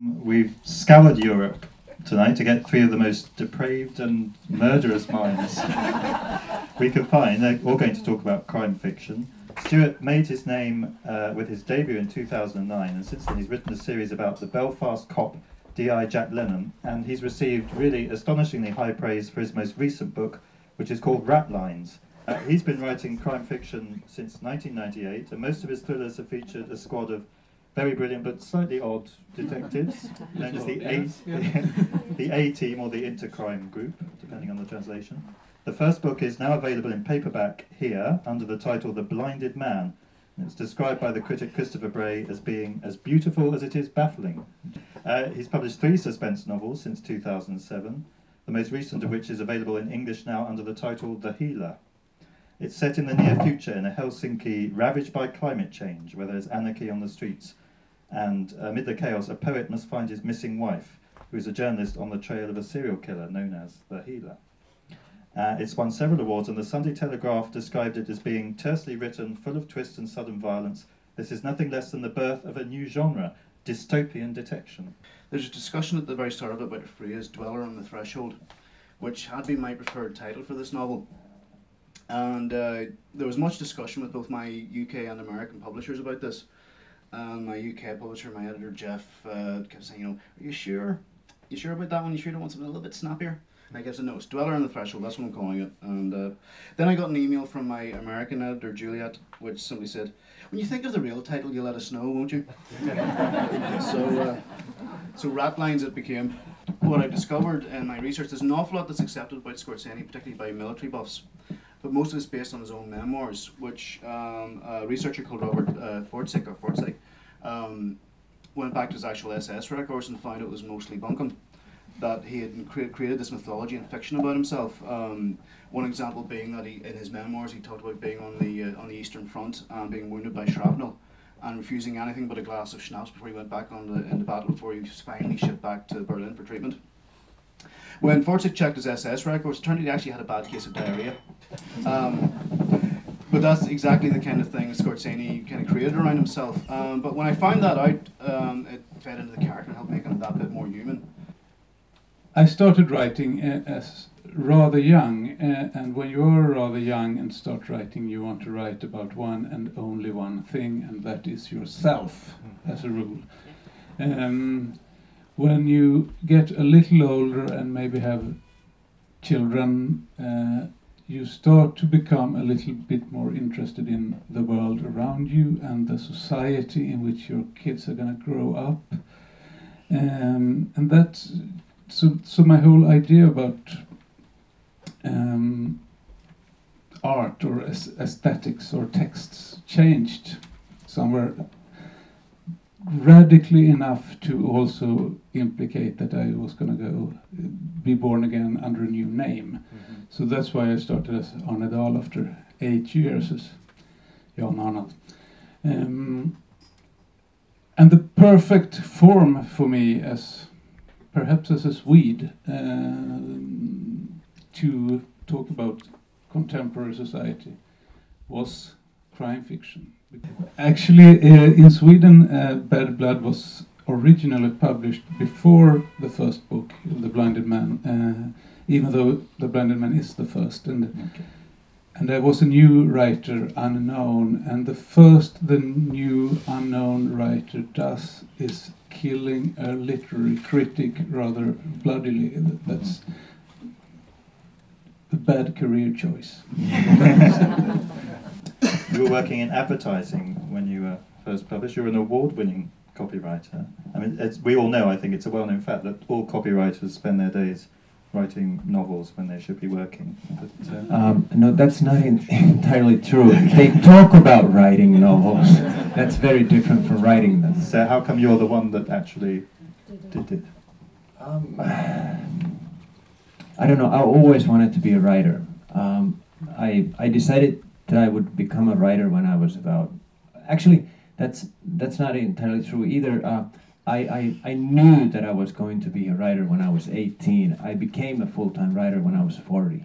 We've scoured Europe tonight to get three of the most depraved and murderous minds we could find. They're all going to talk about crime fiction. Stuart made his name with his debut in 2009, and since then he's written a series about the Belfast cop D.I. Jack Lennon, and he's received really astonishingly high praise for his most recent book, which is called Ratlines. He's been writing crime fiction since 1998, and most of his thrillers have featured a squad of very brilliant but slightly odd detectives, known as the A-Team or the Intercrime Group, depending on the translation. The first book is now available in paperback here under the title The Blinded Man. And it's described by the critic Christopher Bray as being as beautiful as it is baffling. He's published 3 suspense novels since 2007, the most recent of which is available in English now under the title The Healer. It's set in the near future in a Helsinki ravaged by climate change, where there's anarchy on the streets. And amid the chaos, a poet must find his missing wife, who is a journalist on the trail of a serial killer known as the Healer. It's won several awards, and the Sunday Telegraph described it as being tersely written, full of twists and sudden violence. This is nothing less than the birth of a new genre, dystopian detection. There's a discussion at the very start of it about the phrase "dweller on the threshold," which had been my preferred title for this novel. And there was much discussion with both my UK and American publishers about this. My UK publisher, my editor Jeff, kept saying, "Are you sure? You sure about that one? You sure don't want something a little bit snappier?" And I guess no, it's Dweller on the Threshold, that's what I'm calling it. And then I got an email from my American editor, Juliet, which simply said, "When you think of the real title, you'll let us know, won't you?" So Ratlines it became. What I discovered in my research, there's an awful lot that's accepted about Scorsese, particularly by military buffs. But most of it's based on his own memoirs, which a researcher called Robert Forsyth went back to his actual SS records and found it was mostly bunkum, that he had created this mythology and fiction about himself. One example being that in his memoirs he talked about being on the Eastern Front and being wounded by shrapnel and refusing anything but a glass of schnapps before he went back into battle, before he was finally shipped back to Berlin for treatment. When Forsyth checked his SS records, it turned out he actually had a bad case of diarrhea. But that's exactly the kind of thing Scorsese kind of created around himself. But when I found that out, it fed into the character and helped make him that bit more human. I started writing as rather young, and when you are rather young and start writing, you want to write about one and only one thing, and that is yourself, as a rule. When you get a little older and maybe have children, you start to become a little bit more interested in the world around you and the society in which your kids are going to grow up. And that's so my whole idea about art or aesthetics or texts changed somewhere radically enough to also implicate that I was going to be born again under a new name. So that's why I started as Arne Dahl after 8 years as Jan Arnold. And the perfect form for me, as perhaps as a Swede, to talk about contemporary society was crime fiction. Actually, in Sweden, Bad Blood was originally published before the first book, The Blinded Man, even though The Blinded Man is the first. And there was a new writer, unknown, and the first the new unknown writer does is killing a literary critic rather bloodily. That's a bad career choice. You were working in advertising when you were first published. You're an award-winning copywriter. I mean, as we all know, I think it's a well-known fact that all copywriters spend their days writing novels when they should be working. But, no, that's not entirely true. They talk about writing novels. That's very different from writing them. So how come you're the one that actually did it? I don't know. I always wanted to be a writer. I decided that I would become a writer when I was about... Actually, that's not entirely true either. I knew that I was going to be a writer when I was 18. I became a full-time writer when I was 40.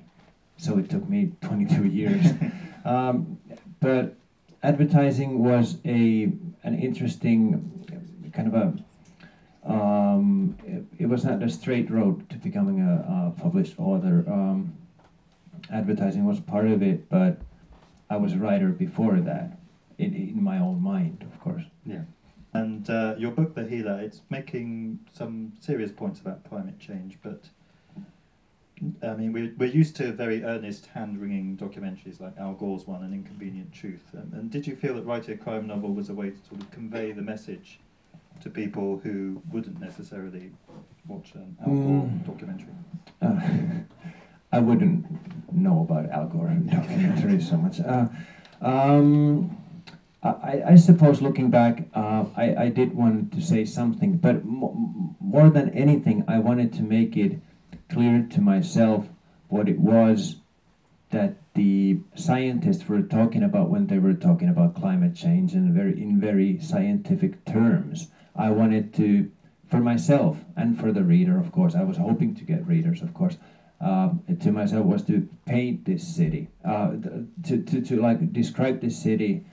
So it took me 22 years. But advertising was an interesting kind of a was not a straight road to becoming a published author. Advertising was part of it, but I was a writer before that, in my own mind, of course. Yeah. And your book, The Healer, it's making some serious points about climate change, but I mean, we're used to very earnest, hand-wringing documentaries like Al Gore's one, An Inconvenient Truth. And did you feel that writing a crime novel was a way to sort of convey the message to people who wouldn't necessarily watch an Al Gore documentary? I wouldn't know about Al Gore documentaries so much. I suppose looking back, I did want to say something, but more than anything, I wanted to make it clear to myself what it was that the scientists were talking about when they were talking about climate change in very scientific terms. I wanted to, for myself and for the reader, of course, I was hoping to get readers, of course, to myself was to paint this city, to like describe this city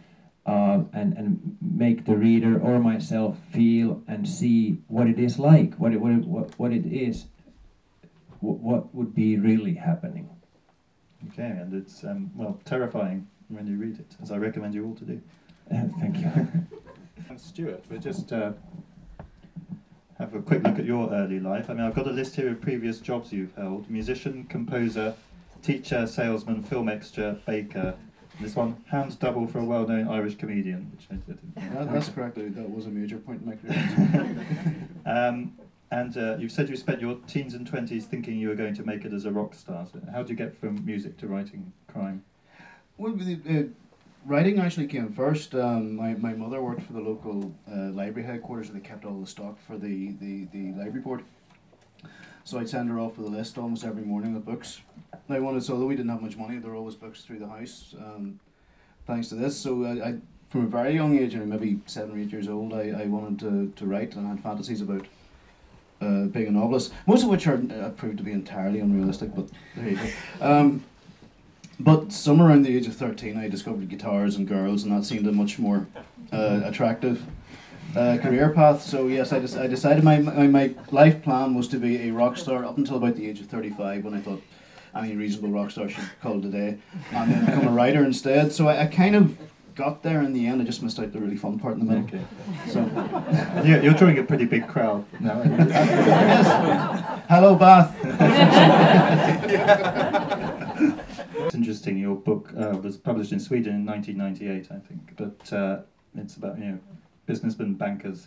and make the reader or myself feel and see what it is like, what it is, what would be really happening. Okay, and it's well, terrifying when you read it, as I recommend you all to do. Thank you. Stuart, we'll just have a quick look at your early life. I mean, I've got a list here of previous jobs you've held: musician, composer, teacher, salesman, film extra, baker. This one, hand double for a well-known Irish comedian. Which I didn't. That's correct. That was a major point in my career. And you've said you spent your teens and 20s thinking you were going to make it as a rock star. So how did you get from music to writing crime? Well, writing actually came first. My mother worked for the local library headquarters, and they kept all the stock for the library board. So I'd send her off with a list almost every morning of books. I wanted, so although we didn't have much money, there were always books through the house, thanks to this. So I from a very young age, maybe 7 or 8 years old, I wanted to write, and I had fantasies about being a novelist, most of which are proved to be entirely unrealistic, but there you go. But somewhere around the age of 13, I discovered guitars and girls, and that seemed a much more attractive career path. So yes, I decided my life plan was to be a rock star up until about the age of 35, when I thought any reasonable rock star should call it a day, and then become a writer instead. So I kind of got there in the end. I just missed out the really fun part in the middle. Okay. So You're drawing a pretty big crowd now. yes. Hello, Bath. It's interesting. Your book was published in Sweden in 1998, I think, but it's about businessmen, bankers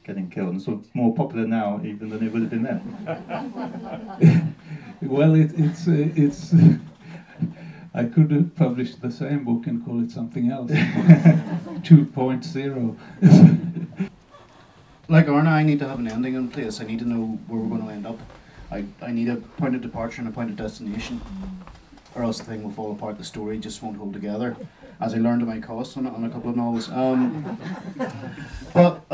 getting killed, and sort of more popular now even than it would have been then. Well, it's I could have published the same book and call it something else. 2.0. Like Arne, I need to have an ending in place. I need to know where we're going to end up. I need a point of departure and a point of destination, or else the thing will fall apart. The story just won't hold together, as I learned at my cost on a couple of novels. But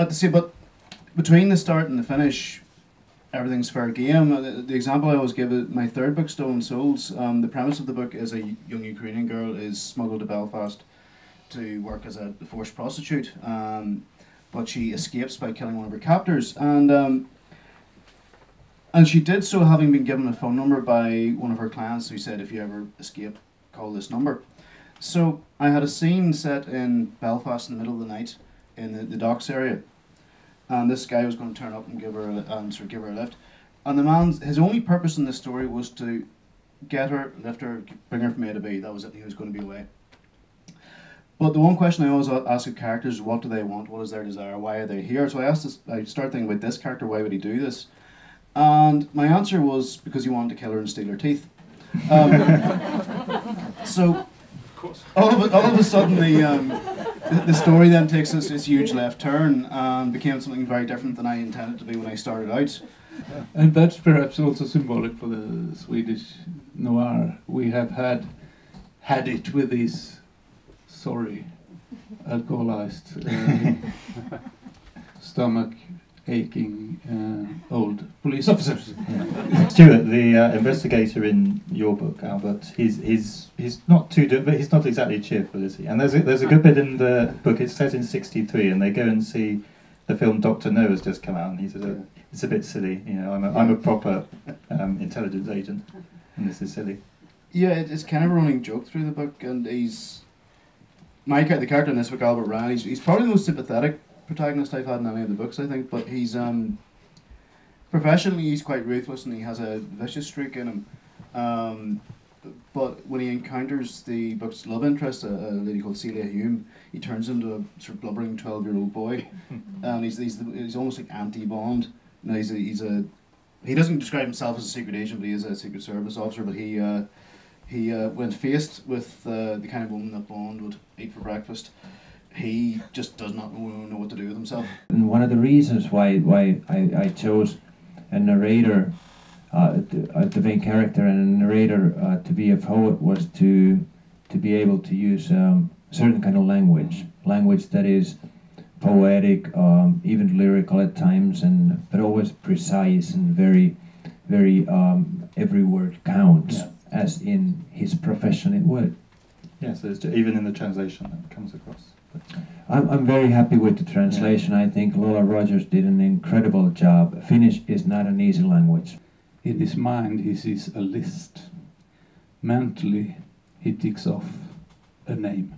between the start and the finish, everything's fair game. The example I always give is my third book, Stolen Souls. The premise of the book is a young Ukrainian girl is smuggled to Belfast to work as a forced prostitute, but she escapes by killing one of her captors, and she did so having been given a phone number by one of her clients who said, if you ever escape, call this number. So I had a scene set in Belfast in the middle of the night in the docks area, and this guy was going to turn up and give her a lift. And the man's, his only purpose in this story was to get her, lift her, bring her from A to B. That was it. He was going to be away. But the one question I always ask of characters is, what do they want? What is their desire? Why are they here? So I started thinking about this character. Why would he do this? And my answer was because he wanted to kill her and steal her teeth. So all of a sudden the story then takes this huge left turn and became something very different than I intended to be when I started out. And that's perhaps also symbolic for the Swedish noir. We have had it with these alcoholized, stomach aching old police officers. Stuart, the investigator in your book, Albert, he's not but he's not exactly cheerful, is he? And there's a good bit in the book. It's set in '63, and they go and see the film Dr. No has just come out, and he said it's a bit silly. You know, I'm a proper intelligence agent, and this is silly. Yeah, it's kind of a running joke through the book, and the character in this book, Albert Ryan, he's probably the most sympathetic protagonist I've had in any of the books, I think. But he's professionally he's quite ruthless, and he has a vicious streak in him. But when he encounters the book's love interest, a lady called Celia Hume, he turns into a sort of blubbering 12-year-old boy, and he's almost like anti-Bond. You know, he doesn't describe himself as a secret agent, but he is a Secret Service officer. But he when faced with the kind of woman that Bond would eat for breakfast, he just does not know what to do with himself. And one of the reasons why I chose a narrator, the main character and a narrator to be a poet, was to be able to use certain kind of language that is poetic, even lyrical at times, but always precise and very every word counts, as in his profession it would. Yeah, so it's even in the translation that comes across. I'm very happy with the translation. I think Lola Rogers did an incredible job. Finnish is not an easy language. In his mind, he sees a list. Mentally, he ticks off a name.